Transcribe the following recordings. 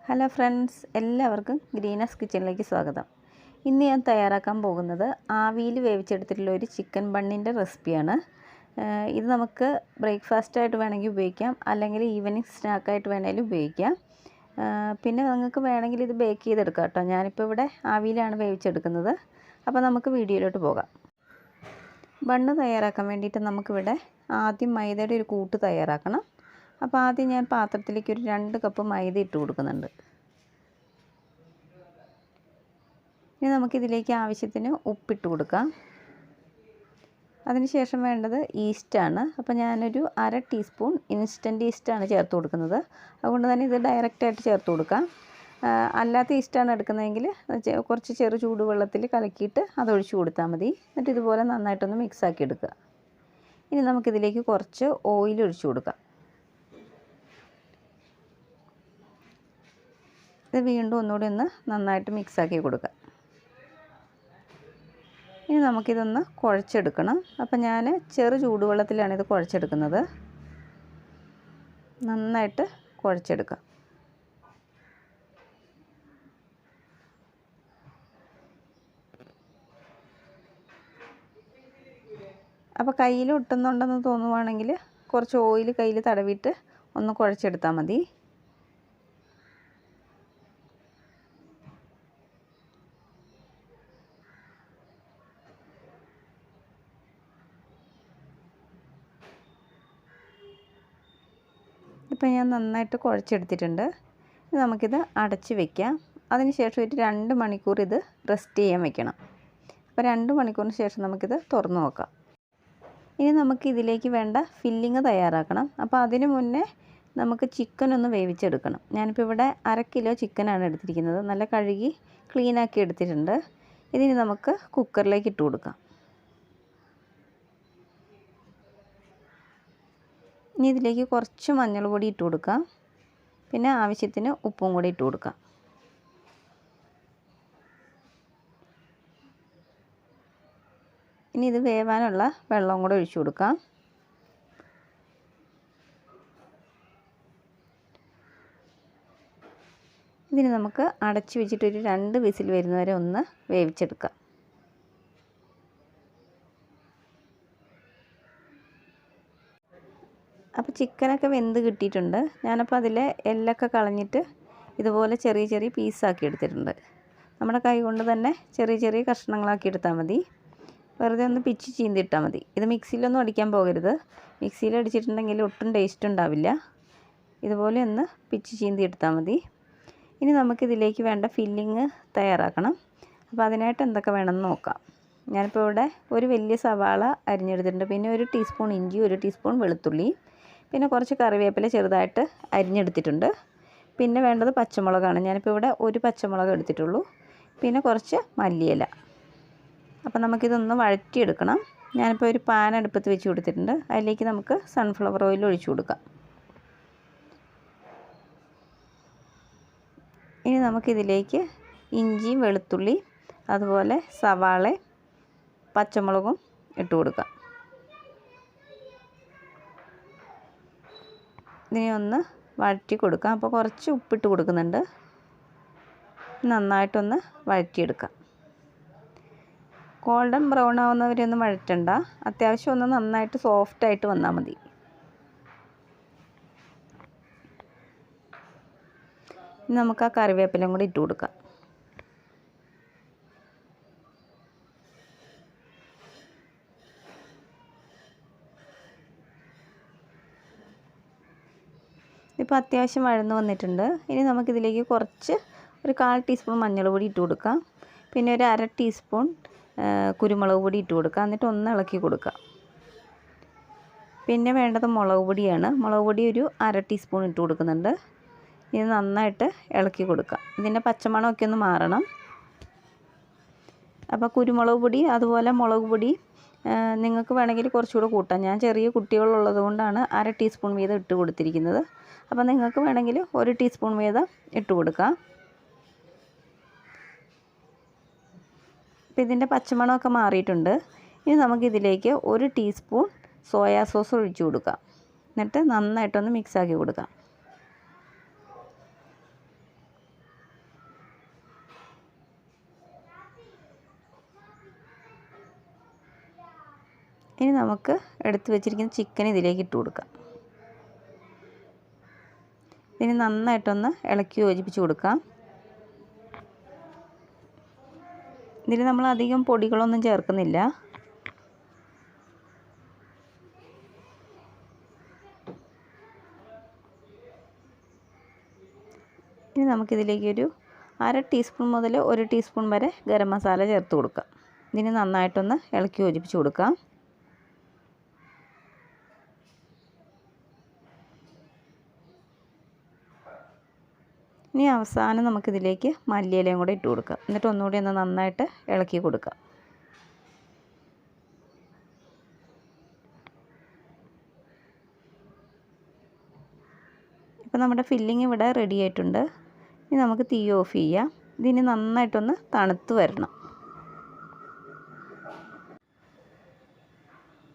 Hello friends, എല്ലാവർക്കും ഗ്രീനാസ് കിച്ചണിലേക്ക് സ്വാഗതം. ഇന്ന് ഞാൻ തയ്യാറാക്കാൻ പോകുന്നത് ആവിയിൽ വേവിച്ചെടുത്തിട്ടുള്ള ഒരു ചിക്കൻ ബണ്ണിൻ്റെ റെസിപ്പിയാണ്. ഇത് നമുക്ക് ബ്രേക്ക്ഫാസ്റ്റായിട്ട് വേണമെങ്കിൽ ഉപയോഗിക്കാം, അല്ലെങ്കിൽ ഈവനിങ് സ്നാക്കായിട്ട് വേണമെങ്കിലും ഉപയോഗിക്കാം. പിന്നെ നിങ്ങൾക്ക് വേണമെങ്കിൽ ഇത് ബേക്ക് ചെയ്തെടുക്കാം കേട്ടോ. ഞാനിപ്പോൾ ഇവിടെ ആവിയിലാണ് വേവിച്ചെടുക്കുന്നത്. അപ്പോൾ നമുക്ക് വീഡിയോയിലോട്ട് പോകാം. ബണ്ണ് തയ്യാറാക്കാൻ വേണ്ടിയിട്ട് നമുക്കിവിടെ ആദ്യം മൈദയുടെ ഒരു കൂട്ട് തയ്യാറാക്കണം. അപ്പോൾ ആദ്യം ഞാൻ പാത്രത്തിലേക്ക് ഒരു 2 കപ്പ് മൈദ ഇട്ട് കൊടുക്കുന്നുണ്ട്. ഇനി നമുക്കിതിലേക്ക് ആവശ്യത്തിന് ഉപ്പിട്ട് കൊടുക്കാം. അതിനുശേഷം വേണ്ടത് ഈസ്റ്റാണ്. അപ്പോൾ ഞാനൊരു 1/2 ടീസ്പൂൺ ഇൻസ്റ്റൻറ്റ് ഈസ്റ്റാണ് ചേർത്ത് കൊടുക്കുന്നത്. അതുകൊണ്ട് തന്നെ ഇത് ഡയറക്റ്റായിട്ട് ചേർത്ത് കൊടുക്കാം. അല്ലാത്ത ഈസ്റ്റാണ് എടുക്കുന്നതെങ്കിൽ കുറച്ച് ചെറു ചൂടുവെള്ളത്തിൽ കലക്കിയിട്ട് അതൊഴിച്ച് കൊടുത്താൽ മതി. എന്നിട്ട് ഇതുപോലെ നന്നായിട്ടൊന്ന് മിക്സാക്കി എടുക്കുക. ഇനി നമുക്കിതിലേക്ക് കുറച്ച് ഓയിൽ ഒഴിച്ച് കൊടുക്കാം. ഇത് വീണ്ടും ഒന്നുകൂടി ഒന്ന് നന്നായിട്ട് മിക്സാക്കി കൊടുക്കുക. ഇനി നമുക്കിതൊന്ന് കുഴച്ചെടുക്കണം. അപ്പം ഞാൻ ചെറു ചൂടുവെള്ളത്തിലാണ് ഇത് കുഴച്ചെടുക്കുന്നത്. നന്നായിട്ട് കുഴച്ചെടുക്കാം. അപ്പോൾ കയ്യിൽ ഒട്ടുന്നുണ്ടെന്ന് തോന്നുവാണെങ്കിൽ കുറച്ച് ഓയിൽ കയ്യിൽ തടവിയിട്ട് ഒന്ന് കുഴച്ചെടുത്താൽ മതി. ഇപ്പം ഞാൻ നന്നായിട്ട് കുഴച്ചെടുത്തിട്ടുണ്ട്. നമുക്കിത് അടച്ച് വെക്കാം. അതിനുശേഷം ഒരു 2 മണിക്കൂർ ഇത് റെസ്റ്റ് ചെയ്യാൻ വെക്കണം. അപ്പോൾ 2 മണിക്കൂറിന് ശേഷം നമുക്കിത് തുറന്ന് നോക്കാം. ഇനി നമുക്ക് ഇതിലേക്ക് വേണ്ട ഫില്ലിങ് തയ്യാറാക്കണം. അപ്പോൾ അതിന് മുന്നേ നമുക്ക് ചിക്കൻ ഒന്ന് വേവിച്ചെടുക്കണം. ഞാനിപ്പോൾ ഇവിടെ 1/2 കിലോ ചിക്കനാണ് എടുത്തിരിക്കുന്നത്. നല്ല കഴുകി ക്ലീനാക്കി എടുത്തിട്ടുണ്ട്. ഇതിന് നമുക്ക് കുക്കറിലേക്ക് ഇട്ട് കൊടുക്കാം. ഇനി ഇതിലേക്ക് കുറച്ച് മഞ്ഞൾ പൊടി ഇട്ട് കൊടുക്കാം. പിന്നെ ആവശ്യത്തിന് ഉപ്പും കൂടി ഇട്ട് കൊടുക്കാം. ഇനി ഇത് വേവാനുള്ള വെള്ളവും കൂടെ ഒഴിച്ചു കൊടുക്കാം. ഇതിന് നമുക്ക് അടച്ചു വെച്ചിട്ടൊരു 2 വിസിൽ വരുന്നവരെ ഒന്ന് വേവിച്ചെടുക്കാം. അപ്പോൾ ചിക്കനൊക്കെ വെന്ത് കിട്ടിയിട്ടുണ്ട്. ഞാനപ്പോൾ അതിലെ എല്ലൊക്കെ കളഞ്ഞിട്ട് ഇതുപോലെ ചെറിയ ചെറിയ പീസാക്കി എടുത്തിട്ടുണ്ട്. നമ്മുടെ കൈ കൊണ്ട് തന്നെ ചെറിയ ചെറിയ കഷ്ണങ്ങളാക്കി എടുത്താൽ മതി. വെറുതെ ഒന്ന് പിച്ച് ചീന്തിട്ടാൽ മതി. ഇത് മിക്സിയിലൊന്നും അടിക്കാൻ പോകരുത്. മിക്സിയിൽ അടിച്ചിട്ടുണ്ടെങ്കിൽ ഒട്ടും ടേസ്റ്റ് ഉണ്ടാവില്ല. ഇതുപോലെ ഒന്ന് പിച്ച് ചീന്തി എടുത്താൽ മതി. ഇനി നമുക്കിതിലേക്ക് വേണ്ട ഫില്ലിങ് തയ്യാറാക്കണം. അപ്പോൾ അതിനായിട്ട് എന്തൊക്കെ വേണമെന്ന് നോക്കാം. ഞാനിപ്പോൾ ഇവിടെ ഒരു വലിയ സവാള അരിഞ്ഞെടുത്തിട്ടുണ്ട്. പിന്നെ 1 ടീസ്പൂൺ ഇഞ്ചി, 1 ടീസ്പൂൺ വെളുത്തുള്ളി, പിന്നെ കുറച്ച് കറിവേപ്പില ചെറുതായിട്ട് അരിഞ്ഞെടുത്തിട്ടുണ്ട്. പിന്നെ വേണ്ടത് പച്ചമുളകാണ്. ഞാനിപ്പോൾ ഇവിടെ 1 പച്ചമുളക് എടുത്തിട്ടുള്ളൂ. പിന്നെ കുറച്ച് മല്ലിയില. അപ്പോൾ നമുക്കിതൊന്ന് വഴറ്റിയെടുക്കണം. ഞാനിപ്പോൾ ഒരു പാൻ അടുപ്പത്ത് വെച്ച് കൊടുത്തിട്ടുണ്ട്. അതിലേക്ക് നമുക്ക് സൺഫ്ലവർ ഓയിൽ ഒഴിച്ചു കൊടുക്കാം. ഇനി നമുക്കിതിലേക്ക് ഇഞ്ചിയും വെളുത്തുള്ളി, അതുപോലെ സവാള, പച്ചമുളകും ഇട്ട് കൊടുക്കാം. ഇതിനെ ഒന്ന് വഴറ്റി കൊടുക്കാം. അപ്പോൾ കുറച്ച് ഉപ്പിട്ട് കൊടുക്കുന്നുണ്ട്. നന്നായിട്ടൊന്ന് വഴറ്റിയെടുക്കാം. ഗോൾഡൻ ബ്രൗൺ ആവുന്നവരെയൊന്നും വഴറ്റണ്ട. അത്യാവശ്യം ഒന്ന് നന്നായിട്ട് സോഫ്റ്റായിട്ട് വന്നാൽ മതി. ഇനി നമുക്ക് ആ കറിവേപ്പിലയും കൂടി ഇട്ട് കൊടുക്കാം. ഇപ്പോൾ അത്യാവശ്യം വഴന്ന് വന്നിട്ടുണ്ട്. ഇനി നമുക്കിതിലേക്ക് കുറച്ച് ഒരു 1/4 ടീസ്പൂൺ മഞ്ഞൾ പൊടി ഇട്ട് കൊടുക്കാം. പിന്നെ ഒരു 1/2 ടീസ്പൂൺ കുരുമുളക് പൊടി ഇട്ട് കൊടുക്കാം. എന്നിട്ട് ഒന്ന് ഇളക്കി കൊടുക്കാം. പിന്നെ വേണ്ടത് മുളക് പൊടിയാണ്. മുളക് പൊടി ഒരു 1/2 ടീസ്പൂൺ ഇട്ട് കൊടുക്കുന്നുണ്ട്. ഇത് നന്നായിട്ട് ഇളക്കി കൊടുക്കാം. ഇതിൻ്റെ പച്ചമണമൊക്കെ ഒന്ന് മാറണം. അപ്പോൾ കുരുമുളക് പൊടി അതുപോലെ മുളക് പൊടി നിങ്ങൾക്ക് വേണമെങ്കിൽ കുറച്ചുകൂടെ കൂട്ടാം. ഞാൻ ചെറിയ കുട്ടികളുള്ളത് കൊണ്ടാണ് 1/2 ടീസ്പൂൺ വീതം ഇട്ട് കൊടുത്തിരിക്കുന്നത്. അപ്പോൾ നിങ്ങൾക്ക് വേണമെങ്കിൽ 1 ടീസ്പൂൺ വീതം ഇട്ട് കൊടുക്കാം. അപ്പോൾ ഇതിൻ്റെ പച്ചമണമൊക്കെ മാറിയിട്ടുണ്ട്. ഇനി നമുക്കിതിലേക്ക് 1 ടീസ്പൂൺ സോയാ സോസ് ഒഴിച്ചു കൊടുക്കാം. എന്നിട്ട് നന്നായിട്ടൊന്ന് മിക്സാക്കി കൊടുക്കാം. ഇനി നമുക്ക് എടുത്ത് വെച്ചിരിക്കുന്ന ചിക്കൻ ഇതിലേക്ക് ഇട്ട് കൊടുക്കാം. ഇനി നന്നായിട്ടൊന്ന് ഇളക്കി യോജിപ്പിച്ച് കൊടുക്കാം. ഇതിൽ നമ്മൾ അധികം പൊടികളൊന്നും ചേർക്കുന്നില്ല. ഇനി നമുക്കിതിലേക്കൊരു 1/2 ടീസ്പൂൺ മുതൽ 1 ടീസ്പൂൺ വരെ ഗരം മസാല ചേർത്ത് കൊടുക്കാം. ഇതിന് നന്നായിട്ടൊന്ന് ഇളക്കി യോജിപ്പിച്ച് കൊടുക്കാം. ഇനി അവസാനം നമുക്കിതിലേക്ക് മല്ലിയിലയും കൂടെ ഇട്ട് കൊടുക്കാം. എന്നിട്ട് ഒന്നുകൂടി ഒന്ന് നന്നായിട്ട് ഇളക്കി കൊടുക്കാം. ഇപ്പോൾ നമ്മുടെ ഫില്ലിങ് ഇവിടെ റെഡി ആയിട്ടുണ്ട്. ഇനി നമുക്ക് തീ ഓഫ് ചെയ്യാം. ഇതിന് നന്നായിട്ടൊന്ന് തണുത്ത് വരണം.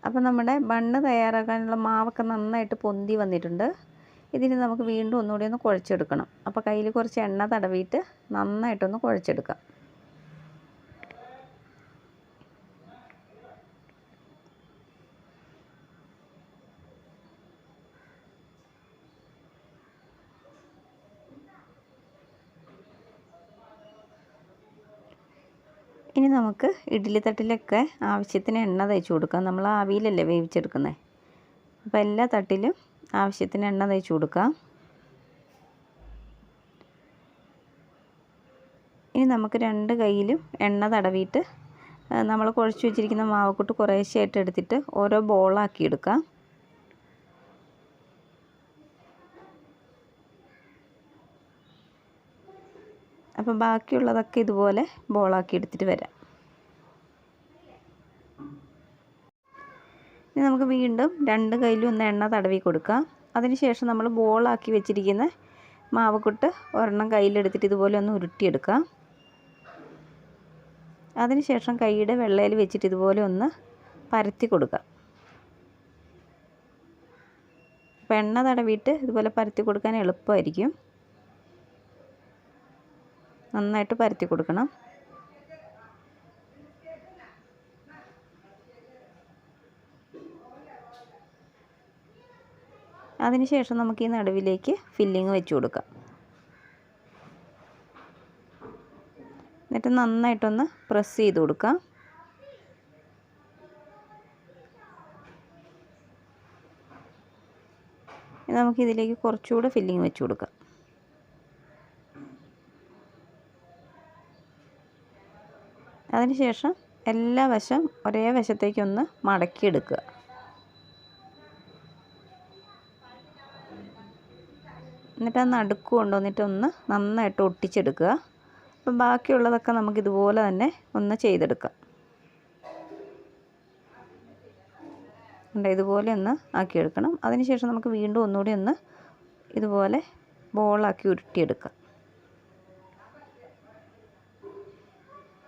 അപ്പോൾ നമ്മുടെ ബണ്ണ് തയ്യാറാക്കാനുള്ള മാവൊക്കെ നന്നായിട്ട് പൊന്തി വന്നിട്ടുണ്ട്. ഇതിന് നമുക്ക് വീണ്ടും ഒന്നുകൂടി ഒന്ന് കുഴച്ചെടുക്കണം. അപ്പോൾ കയ്യിൽ കുറച്ച് എണ്ണ തടവിയിട്ട് നന്നായിട്ടൊന്ന് കുഴച്ചെടുക്കാം. ഇനി നമുക്ക് ഇഡ്ഡലി തട്ടിലൊക്കെ ആവശ്യത്തിന് എണ്ണ തേച്ച് കൊടുക്കാം. നമ്മൾ ആവിയിലല്ലേ വേവിച്ചെടുക്കുന്നത്. അപ്പോൾ എല്ലാ തട്ടിലും ആവശ്യത്തിന് എണ്ണ തേച്ച് കൊടുക്കാം. ഇനി നമുക്ക് 2 കൈയിലും എണ്ണ തടവിയിട്ട് നമ്മൾ കുഴച്ച് വെച്ചിരിക്കുന്ന മാവക്കൂട്ട് കുറേശ്ശെയായിട്ട് എടുത്തിട്ട് ഓരോ ബോളാക്കി എടുക്കാം. അപ്പോൾ ബാക്കിയുള്ളതൊക്കെ ഇതുപോലെ ബോളാക്കി എടുത്തിട്ട് വരാം. ഇനി നമുക്ക് വീണ്ടും 2 കൈയിലും ഒന്ന് എണ്ണ തടവി കൊടുക്കാം. അതിനുശേഷം നമ്മൾ ബോളാക്കി വെച്ചിരിക്കുന്ന മാവക്കൂട്ട് ഒരെണ്ണം കയ്യിലെടുത്തിട്ട് ഇതുപോലെ ഒന്ന് ഉരുട്ടിയെടുക്കാം. അതിനുശേഷം കൈയുടെ വെള്ളയിൽ വെച്ചിട്ട് ഇതുപോലെ ഒന്ന് പരത്തി കൊടുക്കാം. അപ്പോൾ എണ്ണ തടവിയിട്ട് ഇതുപോലെ പരത്തി കൊടുക്കാൻ എളുപ്പമായിരിക്കും. നന്നായിട്ട് പരത്തി കൊടുക്കണം. അതിനുശേഷം നമുക്ക് ഈ നടുവിലേക്ക് ഫില്ലിങ് വെച്ച് കൊടുക്കാം. എന്നിട്ട് നന്നായിട്ടൊന്ന് പ്രസ് ചെയ്ത് കൊടുക്കാം. നമുക്കിതിലേക്ക് കുറച്ചുകൂടെ ഫില്ലിങ് വെച്ച് കൊടുക്കാം. അതിനുശേഷം എല്ലാ വശം ഒരേ വശത്തേക്കൊന്ന് മടക്കിയെടുക്കുക. എന്നിട്ട് ആ നടുക്ക് കൊണ്ടുവന്നിട്ടൊന്ന് നന്നായിട്ട് ഒട്ടിച്ചെടുക്കുക. അപ്പം ബാക്കിയുള്ളതൊക്കെ നമുക്കിതുപോലെ തന്നെ ഒന്ന് ചെയ്തെടുക്കാം. ഇതുപോലെ ഒന്ന് ആക്കിയെടുക്കണം. അതിനുശേഷം നമുക്ക് വീണ്ടും ഒന്നുകൂടി ഒന്ന് ഇതുപോലെ ബോളാക്കി ഉരുട്ടിയെടുക്കാം.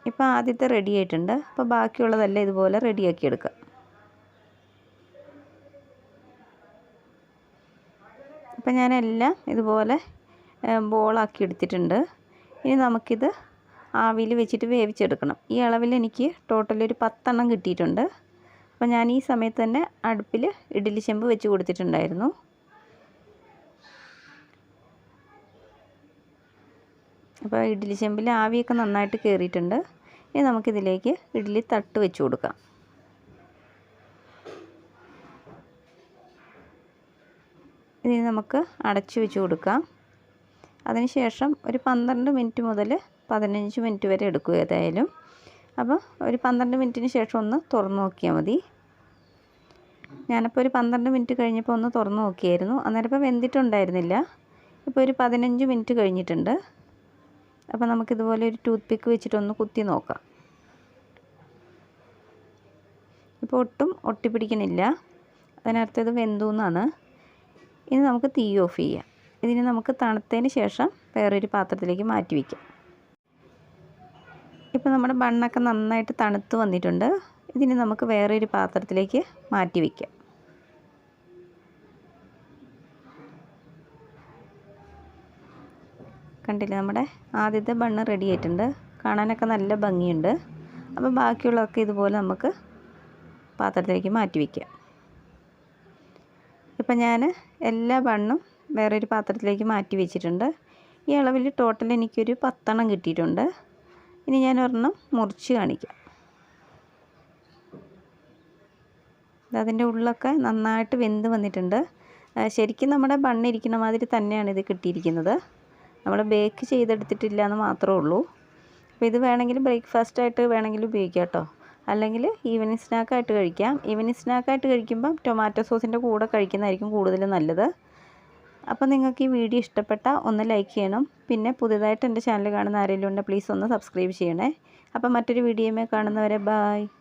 ഇപ്പോൾ ആദ്യത്തെ റെഡി ആയിട്ടുണ്ട്. അപ്പോൾ ബാക്കിയുള്ളതെല്ലാം ഇതുപോലെ റെഡിയാക്കി എടുക്കാം. അപ്പോൾ ഞാനെല്ലാം ഇതുപോലെ ബോളാക്കി എടുത്തിട്ടുണ്ട്. ഇനി നമുക്കിത് ആവിയിൽ വെച്ചിട്ട് വേവിച്ചെടുക്കണം. ഈ അളവിൽ എനിക്ക് ടോട്ടൽ ഒരു 10 എണ്ണം കിട്ടിയിട്ടുണ്ട്. അപ്പോൾ ഞാൻ ഈ സമയത്ത് തന്നെ അടുപ്പിൽ ഇഡ്ഡലി ചെമ്പ് വെച്ച് കൊടുത്തിട്ടുണ്ടായിരുന്നു. അപ്പോൾ ഇഡ്ഡലി ചെമ്പിൽ ആവിയൊക്കെ നന്നായിട്ട് കയറിയിട്ടുണ്ട്. ഇനി നമുക്കിതിലേക്ക് ഇഡ്ഡലി തട്ട് വെച്ച് കൊടുക്കാം. ഇനി നമുക്ക് അടച്ചു വെച്ച് കൊടുക്കാം. അതിനുശേഷം ഒരു 12 മിനിറ്റ് മുതൽ 15 മിനിറ്റ് വരെ എടുക്കും ഏതായാലും. അപ്പോൾ ഒരു 12 മിനിറ്റിന് ശേഷം ഒന്ന് തുറന്ന് നോക്കിയാൽ മതി. ഞാനിപ്പോൾ ഒരു 12 മിനിറ്റ് കഴിഞ്ഞപ്പോൾ ഒന്ന് തുറന്ന് നോക്കിയായിരുന്നു. അന്നേരം ഇപ്പോൾ വെന്തിട്ടുണ്ടായിരുന്നില്ല. ഇപ്പോൾ ഒരു 15 മിനിറ്റ് കഴിഞ്ഞിട്ടുണ്ട്. അപ്പോൾ നമുക്കിതുപോലെ ഒരു ടൂത്ത് പിക്ക് വെച്ചിട്ടൊന്ന് കുത്തി നോക്കാം. ഇപ്പോൾ ഒട്ടും ഒട്ടിപ്പിടിക്കണില്ല. അതിനർത്ഥം ഇത് വെന്തു എന്നാണ്. ഇനി നമുക്ക് തീ ഓഫ് ചെയ്യാം. ഇതിന് നമുക്ക് തണുത്തതിന് ശേഷം വേറൊരു പാത്രത്തിലേക്ക് മാറ്റി വയ്ക്കാം. ഇപ്പോൾ നമ്മുടെ ബണ്ണൊക്കെ നന്നായിട്ട് തണുത്ത് വന്നിട്ടുണ്ട്. ഇതിന് നമുക്ക് വേറൊരു പാത്രത്തിലേക്ക് മാറ്റി വയ്ക്കാം. കണ്ടില്ലേ, നമ്മുടെ ആദ്യത്തെ ബണ്ണ് റെഡി ആയിട്ടുണ്ട്. കാണാനൊക്കെ നല്ല ഭംഗിയുണ്ട്. അപ്പോൾ ബാക്കിയുള്ളതൊക്കെ ഇതുപോലെ നമുക്ക് പാത്രത്തിലേക്ക് മാറ്റി വയ്ക്കുക. ഇപ്പം ഞാൻ എല്ലാ ബണ്ണും വേറൊരു പാത്രത്തിലേക്ക് മാറ്റി വെച്ചിട്ടുണ്ട്. ഈ അളവിൽ ടോട്ടൽ എനിക്കൊരു 10 എണ്ണം കിട്ടിയിട്ടുണ്ട്. ഇനി ഞാൻ ഒരെണ്ണം മുറിച്ച് കാണിക്കാം. അതിൻ്റെ ഉള്ളൊക്കെ നന്നായിട്ട് വെന്ത് വന്നിട്ടുണ്ട്. ശരിക്കും നമ്മുടെ ബണ്ണിരിക്കുന്ന മാതിരി തന്നെയാണ് ഇത് കിട്ടിയിരിക്കുന്നത്. നമ്മൾ ബേക്ക് ചെയ്തെടുത്തിട്ടില്ല എന്ന് മാത്രമേ ഉള്ളൂ. അപ്പോൾ ഇത് വേണമെങ്കിൽ ബ്രേക്ക്ഫാസ്റ്റായിട്ട് വേണമെങ്കിൽ ഉപയോഗിക്കാം കേട്ടോ. അല്ലെങ്കിൽ ഈവനിങ് സ്നാക്കായിട്ട് കഴിക്കാം. ഈവനിങ് സ്നാക്കായിട്ട് കഴിക്കുമ്പം ടൊമാറ്റോ സോസിൻ്റെ കൂടെ കഴിക്കുന്നതായിരിക്കും കൂടുതൽ നല്ലത്. അപ്പോൾ നിങ്ങൾക്ക് ഈ വീഡിയോ ഇഷ്ടപ്പെട്ട ഒന്ന് ലൈക്ക് ചെയ്യണം. പിന്നെ പുതിയതായിട്ട് എൻ്റെ ചാനൽ കാണുന്ന ആരെങ്കിലും ഉണ്ടെങ്കിൽ പ്ലീസ് ഒന്ന് സബ്സ്ക്രൈബ് ചെയ്യണേ. അപ്പോൾ മറ്റൊരു വീഡിയോയുമായി കാണുന്നവരെ ബായ്.